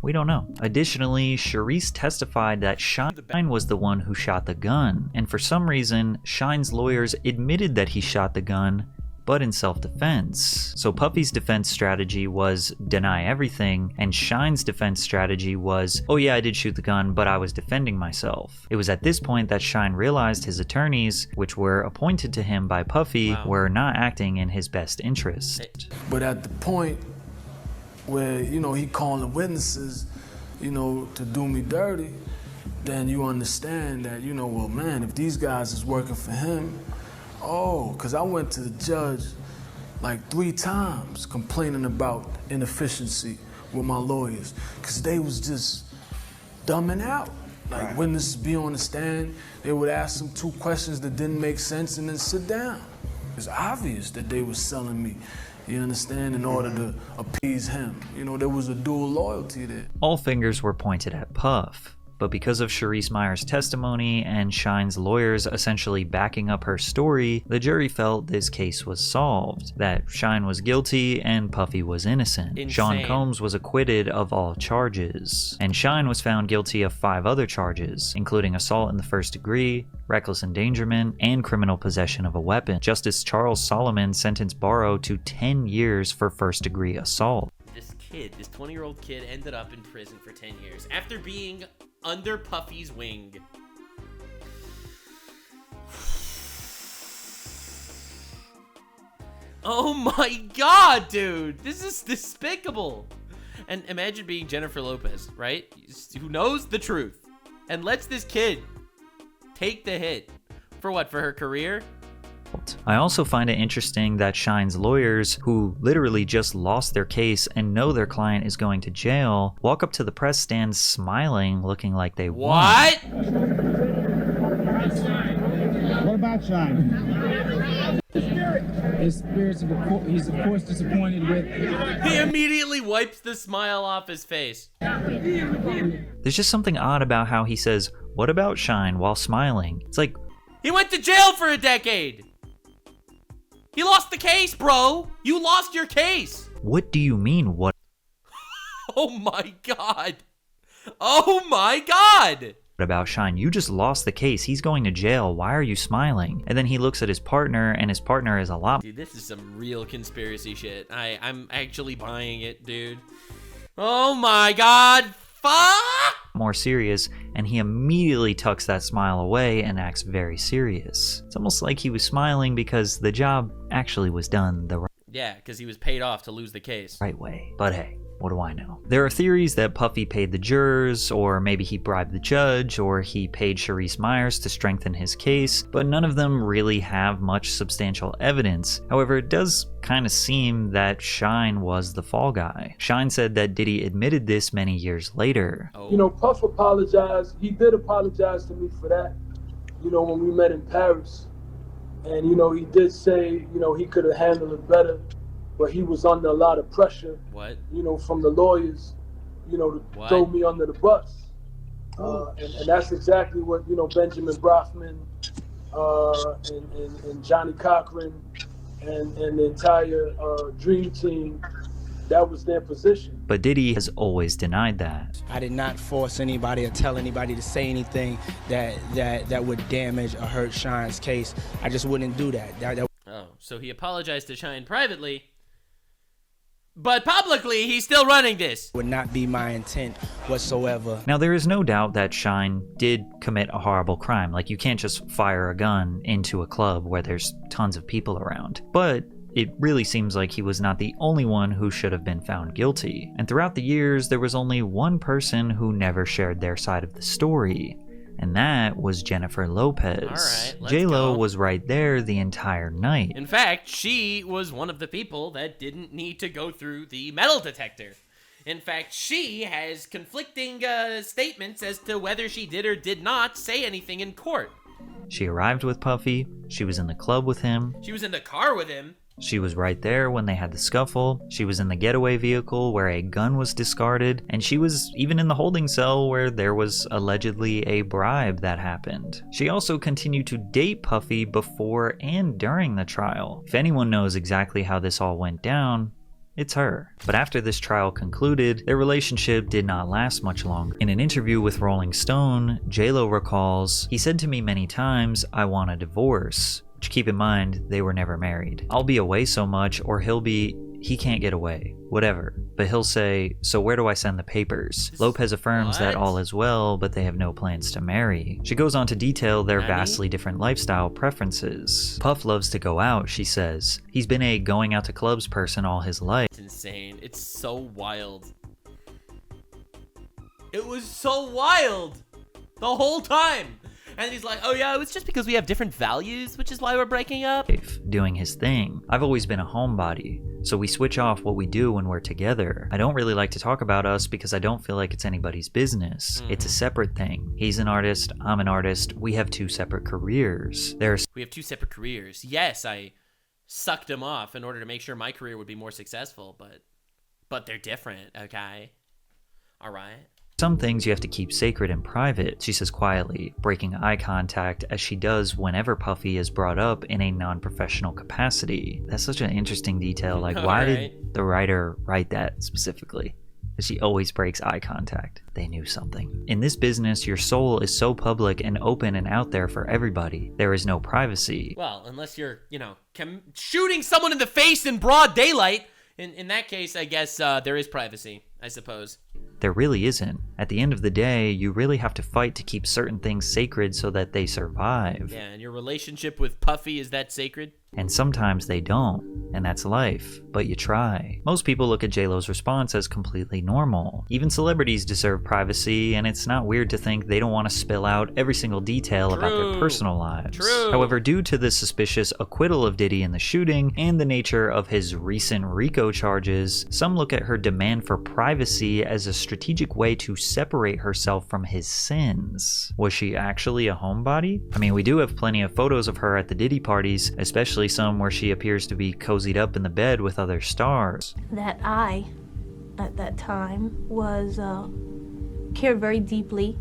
We don't know. Additionally, Charisse testified that Shyne was the one who shot the gun, and for some reason, Shyne's lawyers admitted that he shot the gun, but in self-defense. So Puffy's defense strategy was deny everything, and Shyne's defense strategy was, oh yeah, I did shoot the gun, but I was defending myself. It was at this point that Shyne realized his attorneys, which were appointed to him by Puffy, were not acting in his best interest.
But at the point where, he calling witnesses, to do me dirty, then you understand that, well, man, if these guys is working for him, because I went to the judge like 3 times complaining about inefficiency with my lawyers, because they was just dumbing out. Like witnesses be on the stand, they would ask them 2 questions that didn't make sense and then sit down. It's obvious that they was selling me, you understand, in order to appease him. There was a dual loyalty there.
All fingers were pointed at Puff. But because of Charisse Myers' testimony and Shyne's lawyers essentially backing up her story, the jury felt this case was solved, that Shyne was guilty and Puffy was innocent.
Insane.
Sean Combs was acquitted of all charges, and Shyne was found guilty of 5 other charges, including assault in the first degree, reckless endangerment, and criminal possession of a weapon. Justice Charles Solomon sentenced Barrow to 10 years for first-degree assault.
This 20-year-old kid ended up in prison for 10 years after being under Puffy's wing. Oh my god, dude! This is despicable! And imagine being Jennifer Lopez, right? Who knows the truth and lets this kid take the hit. For what? For her career?
I also find it interesting that Shyne's lawyers, who literally just lost their case and know their client is going to jail, walk up to the press stand smiling, looking like they won.
What?
What about Shyne? His spirits, he's of course disappointed with.
He immediately wipes the smile off his face.
There's just something odd about how he says, "What about Shyne?" while smiling. It's like,
he went to jail for a decade. He lost the case, bro. You lost your case.
what do you mean, what?
Oh my god. Oh my god.
About Shyne? You just lost the case. He's going to jail. Why are you smiling? And then he looks at his partner, and his partner is a lot.
Dude, this is some real conspiracy shit. I'm actually buying it, dude. Oh my god. Fuck!
More serious, and he immediately tucks that smile away and acts very serious. It's almost like he was smiling because the job actually was done the
Yeah, because he was paid off to lose the case.
right way. But hey, what do I know? There are theories that Puffy paid the jurors, or maybe he bribed the judge, or he paid Charisse Myers to strengthen his case, but none of them really have much substantial evidence. However, it does kind of seem that Shyne was the fall guy. Shyne said that Diddy admitted this many years later.
Oh.
You know, Puff apologized. He did apologize to me for that, you know, when we met in Paris. And, you know, he did say, you know, he could have handled it better, but he was under a lot of pressure, you know, from the lawyers, you know, to throw me under the bus. And that's exactly what, you know, Benjamin Brofman and Johnny Cochran and the entire Dream Team, that was their position.
But Diddy has always denied that.
I did not force anybody or tell anybody to say anything that would damage or hurt Shyne's case. I just wouldn't do that.
Oh, so he apologized to Shyne privately, but publicly he's still running this.
Would not be my intent whatsoever.
Now, there is no doubt that Shyne did commit a horrible crime. Like, you can't just fire a gun into a club where there's tons of people around. But it really seems like he was not the only one who should have been found guilty. And throughout the years, there was only one person who never shared their side of the story. And that was Jennifer Lopez.
All right, let's
J-Lo
go.
was right there the entire night.
In fact, she was one of the people that didn't need to go through the metal detector. In fact, she has conflicting statements as to whether she did or did not say anything in court.
She arrived with Puffy, she was in the club with him,
She was in the car with him.
she was right there when they had the scuffle, she was in the getaway vehicle where a gun was discarded, and she was even in the holding cell where there was allegedly a bribe that happened. She also continued to date Puffy before and during the trial. If anyone knows exactly how this all went down, it's her. But after this trial concluded, their relationship did not last much longer. In an interview with Rolling Stone, J-Lo recalls, "He said to me many times, 'I want a divorce.' Which, keep in mind, they were never married. I'll be away so much, or he can't get away, whatever. But he'll say, 'So where do I send the papers?' Lopez affirms that all is well, but they have no plans to marry." She goes on to detail their vastly different lifestyle preferences. Puff loves to go out, she says. He's been a going out to clubs person all his life.
It's insane. It's so wild. It was so wild the whole time. And he's like, "Oh yeah, it was just because we have different values, which is why we're breaking up."
Doing his thing. I've always been a homebody, so we switch off what we do when we're together. I don't really like to talk about us because I don't feel like it's anybody's business. It's a separate thing. He's an artist, I'm an artist, we have two separate careers.
We have two separate careers. Yes, I sucked him off in order to make sure my career would be more successful, but they're different, okay? All right.
Some things you have to keep sacred and private, she says quietly, breaking eye contact as she does whenever Puffy is brought up in a non-professional capacity. That's such an interesting detail. Like, why did the writer write that specifically? She always breaks eye contact. They knew something. In this business, your soul is so public and open and out there for everybody. There is no privacy.
Well, unless you're, you know, shooting someone in the face in broad daylight. In that case, I guess there is privacy, I suppose.
There really isn't. At the end of the day, you really have to fight to keep certain things sacred so that they survive.
Yeah, and your relationship with Puffy, is that sacred?
And sometimes they don't, and that's life, but you try. Most people look at J-Lo's response as completely normal. Even celebrities deserve privacy, and it's not weird to think they don't want to spill out every single detail about their personal lives. However, due to the suspicious acquittal of Diddy in the shooting and the nature of his recent RICO charges, some look at her demand for privacy as a strategic way to separate herself from his sins. Was she actually a homebody? I mean, we do have plenty of photos of her at the Diddy parties, especially some where she appears to be cozied up in the bed with other stars.
That I, at that time, was cared very deeply.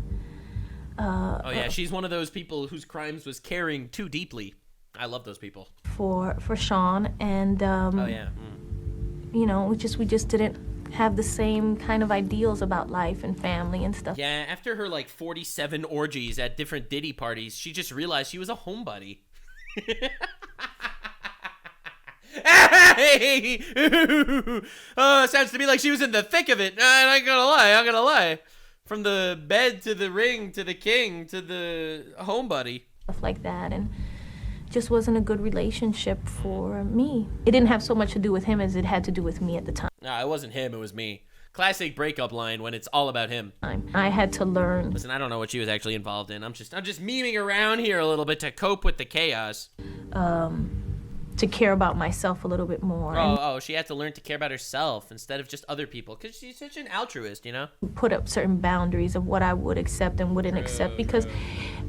Oh yeah, she's one of those people whose crimes was caring too deeply. I love those people.
For Shyne, and
oh yeah.
You know, we just didn't have the same kind of ideals about life and family and stuff.
Yeah, after her like 47 orgies at different Diddy parties, she just realized she was a homebody. Hey! Sounds to me like she was in the thick of it. I'm gonna lie. From the bed to the ring to the king to the homebody.
Stuff like that, and just wasn't a good relationship for me. It didn't have so much to do with him as it had to do with me at the time.
No, it wasn't him, it was me. Classic breakup line when it's all about him.
I had to learn.
Listen, I don't know what she was actually involved in. I'm just memeing around here a little bit to cope with the chaos.
To care about myself a little bit more.
Oh, she had to learn to care about herself instead of just other people, because she's such an altruist, you know?
Put up certain boundaries of what I would accept and wouldn't accept, because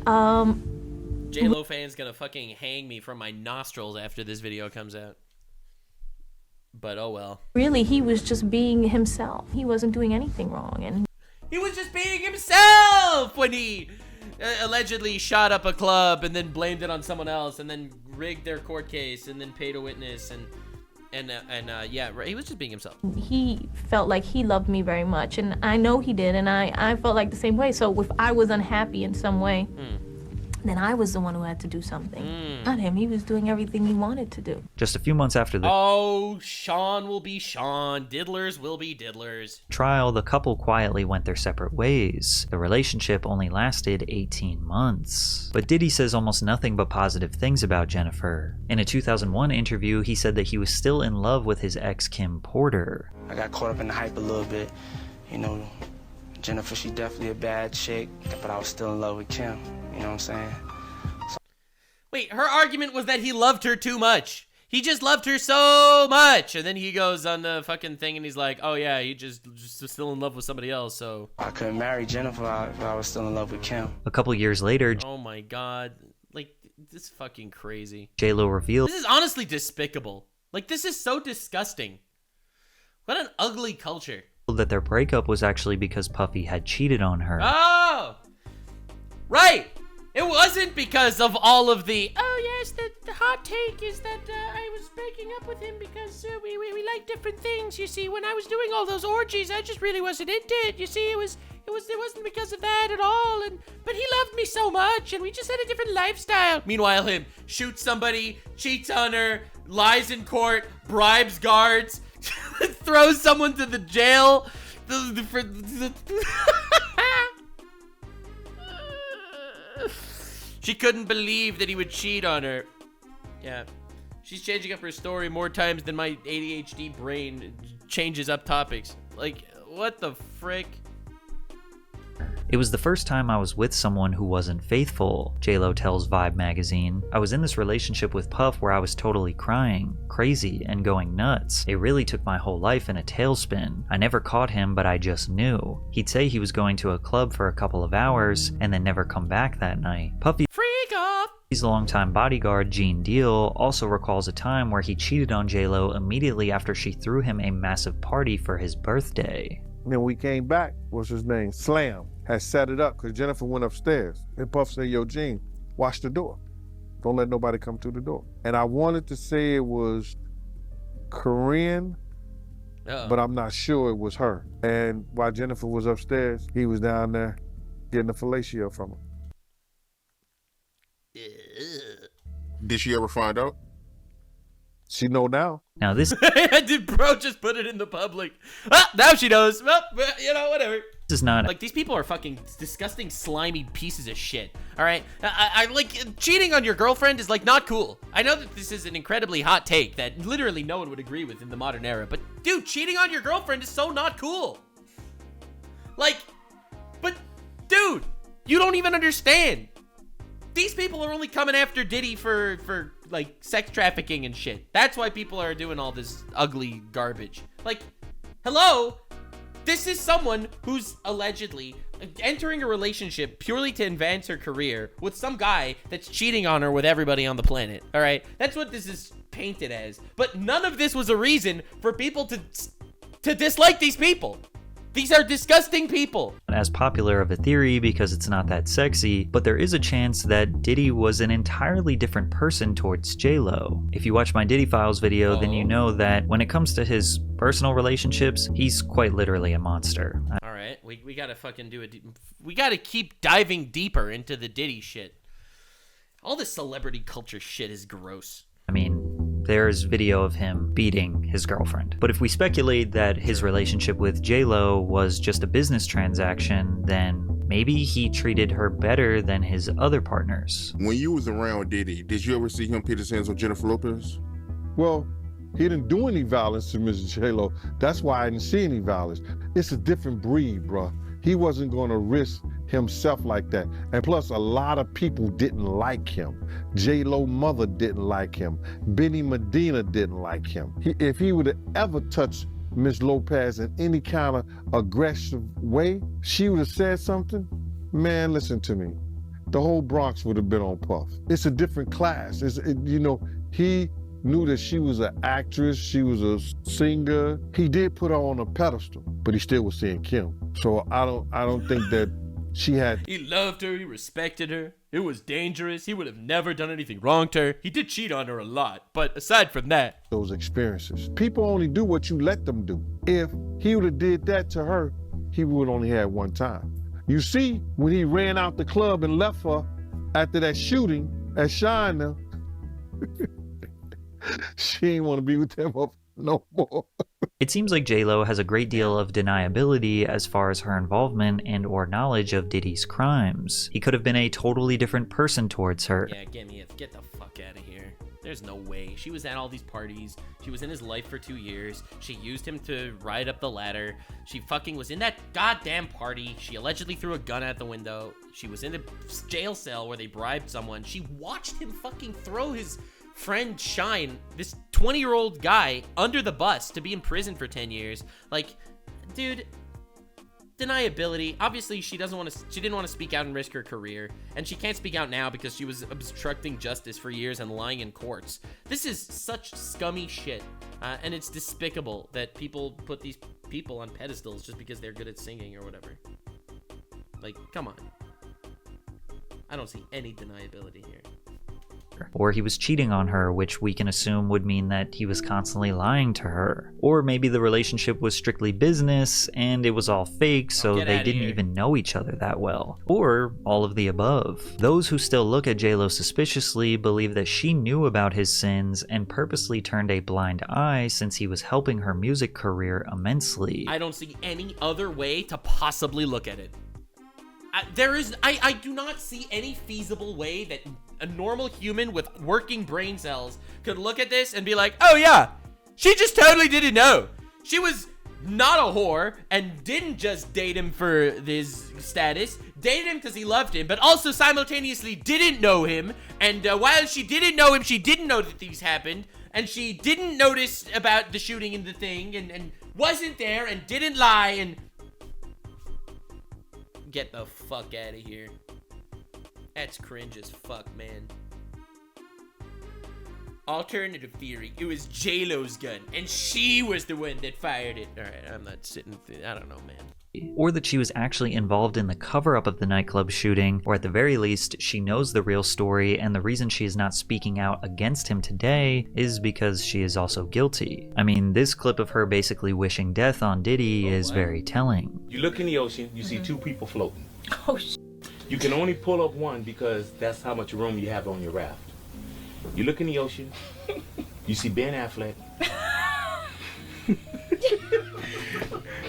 J-Lo fan's gonna fucking hang me from my nostrils after this video comes out. But oh well.
Really, he was just being himself. He wasn't doing anything wrong, and
he was just being himself when he allegedly shot up a club and then blamed it on someone else and then rigged their court case and then paid a witness and yeah, he was just being himself.
He felt like he loved me very much, and I know he did, and I felt like the same way. So if I was unhappy in some way, then I was the one who had to do something. Not him. He was doing everything he wanted to do.
Just a few months after the
Shyne will be Shyne, diddlers will be diddlers.
Trial, the couple quietly went their separate ways. The relationship only lasted 18 months. But Diddy says almost nothing but positive things about Jennifer. In a 2001 interview, he said that he was still in love with his ex Kim Porter.
I got caught up in the hype a little bit. You know, Jennifer, she definitely a bad chick, but I was still in love with Kim. You know what I'm saying?
Wait, her argument was that he loved her too much. He just loved her so much. And then he goes on the fucking thing and he's like, oh yeah, he just still in love with somebody else, so.
I couldn't marry Jennifer if I was still in love with Kim.
A couple years later.
Oh my God. Like, this is fucking crazy.
J-Lo revealed.
This is honestly despicable. Like, this is so disgusting. What an ugly culture.
That their breakup was actually because Puffy had cheated on her.
Oh! Right! It wasn't because of all of the, oh yes, the hot take is that I was breaking up with him because we like different things. You see, when I was doing all those orgies, I just really wasn't into it. You see, it wasn't because of that at all. But he loved me so much, and we just had a different lifestyle. Meanwhile, him shoots somebody, cheats on her, lies in court, bribes guards, throws someone to the jail. She couldn't believe that he would cheat on her. Yeah. She's changing up her story more times than my ADHD brain changes up topics. Like, what the frick?
It was the first time I was with someone who wasn't faithful, J-Lo tells Vibe magazine. I was in this relationship with Puff where I was totally crying, crazy, and going nuts. It really took my whole life in a tailspin. I never caught him, but I just knew. He'd say he was going to a club for a couple of hours and then never come back that night. Puffy's longtime bodyguard, Gene Deal, also recalls a time where he cheated on J-Lo immediately after she threw him a massive party for his birthday.
Then we came back, what's his name? Slam had set it up because Jennifer went upstairs. And Puff said, yo, Gene, watch the door. Don't let nobody come through the door. And I wanted to say it was Korean, but I'm not sure it was her. And while Jennifer was upstairs, he was down there getting a fellatio from her.
Did she ever find out?
She know now.
Now this
Did bro just put it in the public? Ah, now she knows. Well, you know, whatever.
is not
Like, these people are fucking disgusting, slimy pieces of shit. All right, I like cheating on your girlfriend is like not cool. I know that this is an incredibly hot take that literally no one would agree with in the modern era, but dude, cheating on your girlfriend is so not cool. Like, but dude, you don't even understand. These people are only coming after Diddy for like sex trafficking and shit. That's why people are doing all this ugly garbage. Like, hello? This is someone who's allegedly entering a relationship purely to advance her career with some guy that's cheating on her with everybody on the planet. All right? That's what this is painted as. But none of this was a reason for people to dislike these people. These are disgusting people.
as popular of a theory because it's not that sexy, but there is a chance that Diddy was an entirely different person towards J-Lo. If you watch my Diddy Files video, then you know that when it comes to his personal relationships, he's quite literally a monster.
All right, we gotta fucking do it. We gotta keep diving deeper into the Diddy shit. All this celebrity culture shit is gross.
I mean, there's video of him beating his girlfriend. But if we speculate that his relationship with J-Lo was just a business transaction, then maybe he treated her better than his other partners.
When you was around Diddy, did you ever see him put his hands on Jennifer Lopez?
Well, he didn't do any violence to Mrs. J-Lo. That's why I didn't see any violence. It's a different breed, bruh. He wasn't gonna risk himself like that. And plus, a lot of people didn't like him. J-Lo mother didn't like him. Benny Medina didn't like him. If he would have ever touched Miss Lopez in any kind of aggressive way, she would have said something. Man, listen to me. The whole Bronx would have been on Puff. It's a different class. He knew that she was an actress, she was a singer. He did put her on a pedestal, but he still was seeing Kim. So I don't think that she had...
He loved her, he respected her. It was dangerous. He would have never done anything wrong to her. He did cheat on her a lot, but aside from that...
Those experiences. People only do what you let them do. If he would have did that to her, he would only have one time. You see, when he ran out the club and left her after that shooting at Shyne, she ain't want to be with him no more.
It seems like J-Lo has a great deal of deniability as far as her involvement and or knowledge of Diddy's crimes. He could have been a totally different person towards her.
Yeah, get the fuck out of here. There's no way. She was at all these parties. She was in his life for 2 years. She used him to ride up the ladder. She fucking was in that goddamn party. She allegedly threw a gun out the window. She was in a jail cell where they bribed someone. She watched him fucking throw his friend Shyne, this 20-year-old guy, under the bus to be in prison for 10 years. Like, dude, deniability. Obviously, she didn't want to speak out and risk her career, and she can't speak out now because she was obstructing justice for years and lying in courts. This is such scummy shit, and it's despicable that people put these people on pedestals just because they're good at singing or whatever. Like, come on. I don't see any deniability here.
Or he was cheating on her, which we can assume would mean that he was constantly lying to her. Or maybe the relationship was strictly business and it was all fake, so they didn't even know each other that well. Or all of the above. Those who still look at J-Lo suspiciously believe that she knew about his sins and purposely turned a blind eye since he was helping her music career immensely.
I don't see any other way to possibly look at it. I do not see any feasible way that a normal human with working brain cells could look at this and be like, oh yeah, she just totally didn't know. She was not a whore and didn't just date him for his status, dated him because he loved him, but also simultaneously didn't know him. And while she didn't know him, she didn't know that these happened. And she didn't notice about the shooting and the thing and wasn't there and didn't lie and... Get the fuck out of here. That's cringe as fuck, man. Alternative theory, it was J-Lo's gun, and she was the one that fired it. Alright, I'm not sitting through, I don't know, man.
Or that she was actually involved in the cover-up of the nightclub shooting, or at the very least, she knows the real story, and the reason she is not speaking out against him today is because she is also guilty. I mean, this clip of her basically wishing death on Diddy is very telling.
You look in the ocean, you see two people floating.
Oh, shit.
You can only pull up one because that's how much room you have on your raft. You look in the ocean, You see Ben Affleck.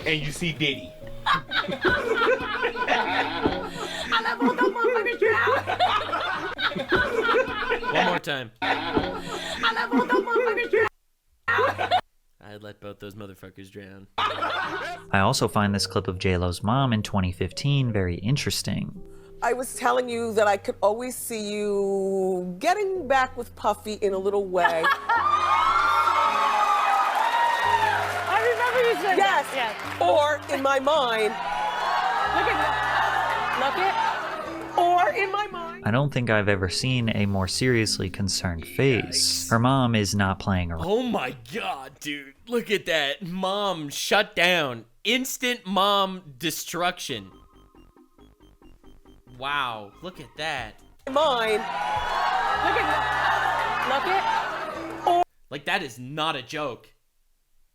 And you see Diddy.
I love all those motherfuckers drown.
One more time.
I love all those motherfuckers drown.
I'd let both those motherfuckers drown.
I also find this clip of J-Lo's mom in 2015 very interesting.
I was telling you that I could always see you getting back with Puffy in a little way.
I remember you saying
yes.
that. Yes.
Or in my mind.
Look at
Or in my mind.
I don't think I've ever seen a more seriously concerned face. Her mom is not playing around.
Oh my god, dude. Look at that. Mom shut down. Instant mom destruction. Wow, look at that.
Mine.
Look at
Like, that is not a joke.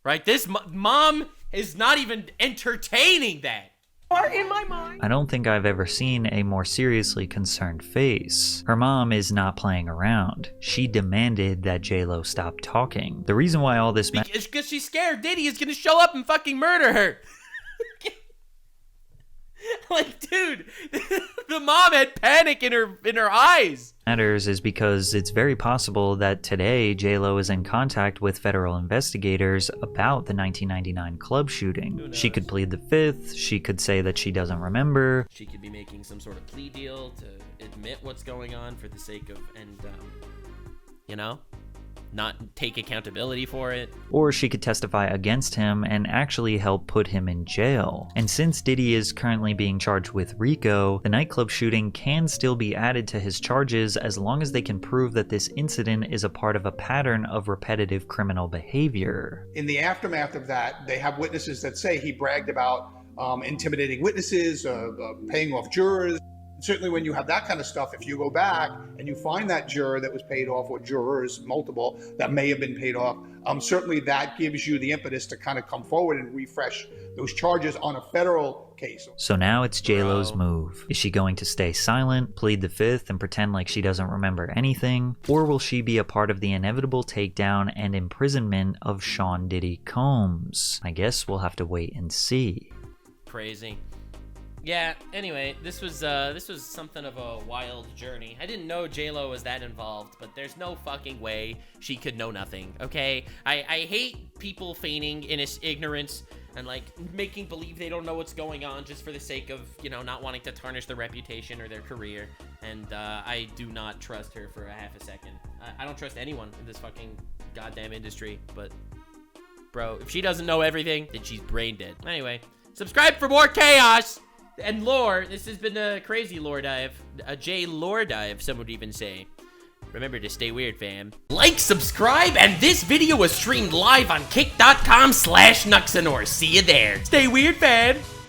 Right? This mom is not even entertaining that.
Or in my mind.
I don't think I've ever seen a more seriously concerned face. Her mom is not playing around. She demanded that J-Lo stop talking. The reason why all this
It's because she's scared Diddy is gonna show up and fucking murder her. Like, dude, the mom had panic in her eyes.
matters is because it's very possible that today J-Lo is in contact with federal investigators about the 1999 club shooting. She could plead the fifth, she could say that she doesn't remember.
She could be making some sort of plea deal to admit what's going on for the sake of, you know, not take accountability for it.
Or she could testify against him and actually help put him in jail. And since Diddy is currently being charged with RICO, the nightclub shooting can still be added to his charges as long as they can prove that this incident is a part of a pattern of repetitive criminal behavior.
In the aftermath of that, they have witnesses that say he bragged about intimidating witnesses, paying off jurors. Certainly when you have that kind of stuff, if you go back and you find that juror that was paid off, or jurors, multiple, that may have been paid off, certainly that gives you the impetus to kind of come forward and refresh those charges on a federal case.
So now it's J-Lo's move. Is she going to stay silent, plead the fifth, and pretend like she doesn't remember anything? Or will she be a part of the inevitable takedown and imprisonment of Sean Diddy Combs? I guess we'll have to wait and see.
Crazy. Yeah, anyway, this was something of a wild journey. I didn't know J-Lo was that involved, but there's no fucking way she could know nothing, okay? I hate people feigning ignorance and, like, making believe they don't know what's going on just for the sake of, you know, not wanting to tarnish their reputation or their career. And I do not trust her for a half a second. I don't trust anyone in this fucking goddamn industry, but, bro, if she doesn't know everything, then she's brain dead. Anyway, subscribe for more chaos and lore. This has been a crazy lore dive. A J lore dive, some would even say. Remember to stay weird, fam. Like, subscribe, and this video was streamed live on kick.com/Nuxanor. See you there. Stay weird, fam.